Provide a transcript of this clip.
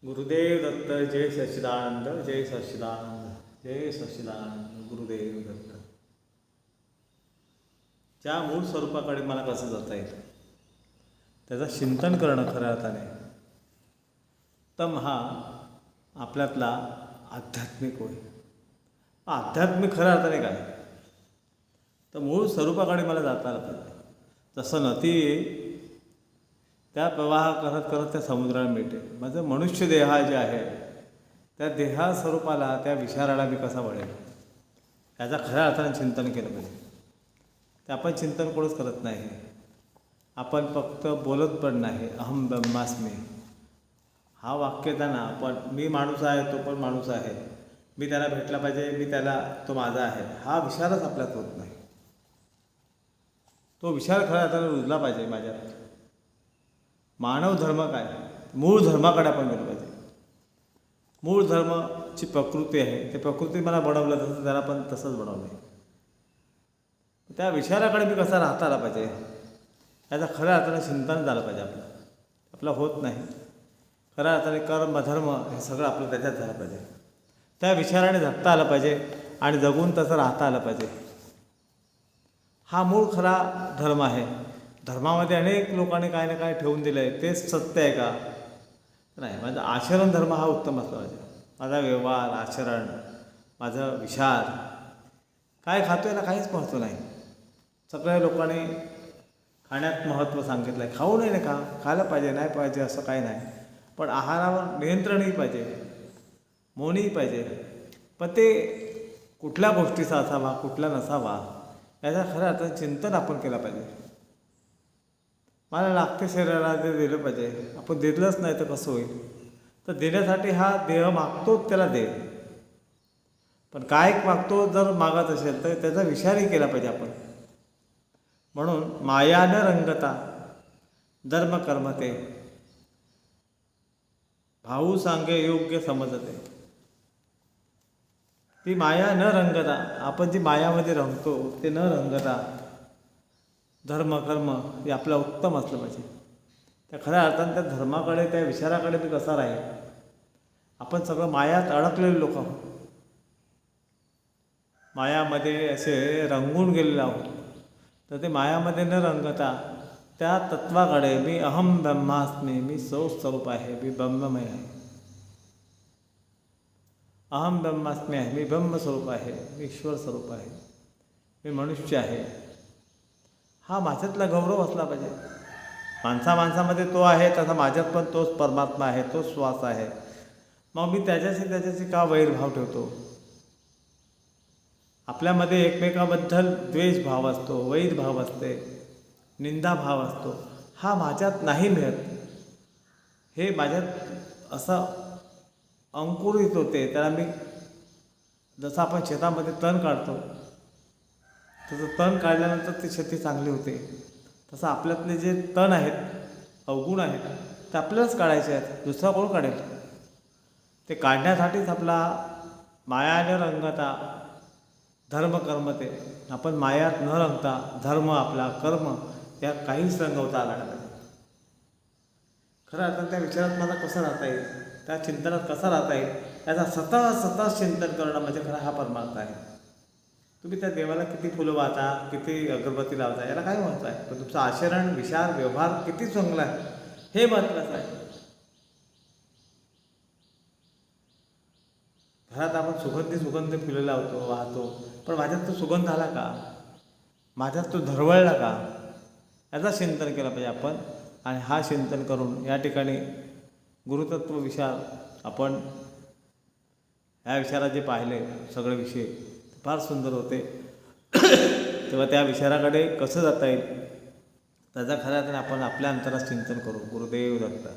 गुरुदेव दत्त. जय सच्चिदानंद, जय सच्चिदानंद, जय सच्चिदानंद. गुरुदेव दत्त. त्या मूळ स्वरूपाकडे मला कसं जाता येतं, त्याचं चिंतन करणं खऱ्या अर्थाने उत्तम हा आपल्यातला आध्यात्मिक होय. आध्यात्मिक खऱ्या अर्थाने काय, तर मूळ स्वरूपाकडे मला जाता आलं पाहिजे. जसं नदी त्या प्रवाह करत करत त्या समुद्राला मिळते, माझं मनुष्य देह जे आहे त्या देहा स्वरूपाला, त्या विचाराला मी कसा वळेल याचा खऱ्या अर्थाने चिंतन केलं पाहिजे. ते आपण चिंतन कोणच करत नाही. आपण फक्त बोलत पण नाही. अहम ब्रह्मास्मी हा वाक्य त्यांना, पण मी माणूस आहे, तो पण माणूस आहे, मी त्याला भेटला पाहिजे, मी त्याला, तो माझा आहे, हा विचारच आपल्यात होत नाही. तो विचार खऱ्या अर्थाने रुजला पाहिजे माझ्यात. मानव धर्म काय, मूळ धर्माकडे आपण गेलो पाहिजे. मूळ धर्माची प्रकृती आहे, ते प्रकृती मला बनवलं तसं त्याला पण तसंच बनवलं आहे. त्या विचाराकडे मी कसा राहता आला पाहिजे याचा खऱ्या अर्थाने चिंतन झालं पाहिजे. आपलं होत नाही. खऱ्या अर्थाने कर्म धर्म हे सगळं आपलं त्याच्यात झालं पाहिजे. त्या विचाराने जगता आलं पाहिजे आणि जगून तसं राहता आलं पाहिजे. हा मूळ खरा धर्म आहे. धर्मामध्ये अनेक लोकांनी काय ना काय ठेवून दिलं आहे, तेच सत्य आहे का? नाही. माझा आचरण धर्म हा उत्तम असला पाहिजे. माझा व्यवहार, आचरण, माझं विचार, काय खातो याला काहीच महत्त्व नाही. सगळ्या लोकांनी खाण्यात महत्त्व सांगितलं आहे. खाऊ नाही का, खायला पाहिजे, नाही पाहिजे असं काही नाही, पण आहारावर नियंत्रणही पाहिजे, मौनही पाहिजे. पण ते कुठल्या गोष्टीचा असावा, कुठला नसावा याचा खऱ्या अर्थाने चिंतन आपण केलं पाहिजे. मला लागते शरीराला, ते दिलं पाहिजे. आपण दिलंच नाही तर कसं होईल? तर देण्यासाठी हा देह मागतोच, त्याला दे. पण काय मागतो जर मागत असेल तर त्याचा विचारही केला पाहिजे आपण. म्हणून माया न रंगता धर्म कर्मते, भाऊ सांगे योग्य समजते. ती माया न रंगता, आपण जी मायामध्ये रंगतो ते न रंगता धर्म कर्म हे आपलं उत्तम असलं पाहिजे. त्या खऱ्या अर्थाने त्या धर्माकडे, त्या विचाराकडे मी कसा राहील. आपण सगळं मायात अडकलेले लोक आहोत, मायामध्ये असे रंगून गेलेले आहोत. तर ते मायामध्ये न रंगता त्या तत्वाकडे, मी अहम ब्रह्मास्मी, मी स्वरूप आहे, मी ब्रह्ममय आहे, अहम ब्रह्मास्मी आहे, मी ब्रह्मस्वरूप आहे, मी ईश्वर स्वरूप आहे, मी मनुष्य आहे, हा माझ्यातला गौरव असला पाहिजे. माणसामध्ये तो आहे, तसा माझ्यात पण तोच परमात्मा आहे, तोच श्वास आहे. मग मी त्याच्याशी का वैरभाव ठेवतो? आपल्यामध्ये एकमेकाबद्दल द्वेष भाव असतो, वैर भाव असते, निंदा भाव असतो. हा माझ्यात नाही मिळत. हे माझ्यात असं अंकुरित होते. त्याला मी, जसं आपण शेतामध्ये तण काढतो, तसं तण काढल्यानंतर ती शेती चांगली होते. तसं आपल्यातले जे तण आहेत, अवगुण आहेत, ते आपल्यालाच काढायचे आहेत. दुसरा कोण काढेल? ते काढण्यासाठीच आपला मायाने रंगता धर्म कर्मते. आपण मायात न रंगता धर्म, आपला कर्म या काहीच रंगवता आला नाही. खरं आता त्या विचारात मला कसं राहता येईल, त्या चिंतनात कसा राहता येईल याचा सतत चिंतन करणं म्हणजे खरा हा परमार्थ आहे. तुम्ही त्या देवाला किती फुलं वाहता, किती अगरबत्ती लावता, याला काय महत्त्व आहे? पण तुमचं आचरण, विचार, व्यवहार किती चांगला आहे हे महत्त्वाचं आहे. घरात आपण सुगंधी फुलं लावतो, वाहतो, पण माझ्यात तो सुगंध आला का? माझ्यात तो धरवळला का? याचा चिंतन केलं पाहिजे आपण. आणि हा चिंतन करून या ठिकाणी गुरुतत्व विचार आपण ह्या विचारात जे पाहिले सगळे विषय फार सुंदर होते. तेव्हा त्या विचाराकडे कसं जाता येईल त्याचा खऱ्या अर्थाने आपण आपल्या अंतरात चिंतन करू. गुरुदेव दत्त.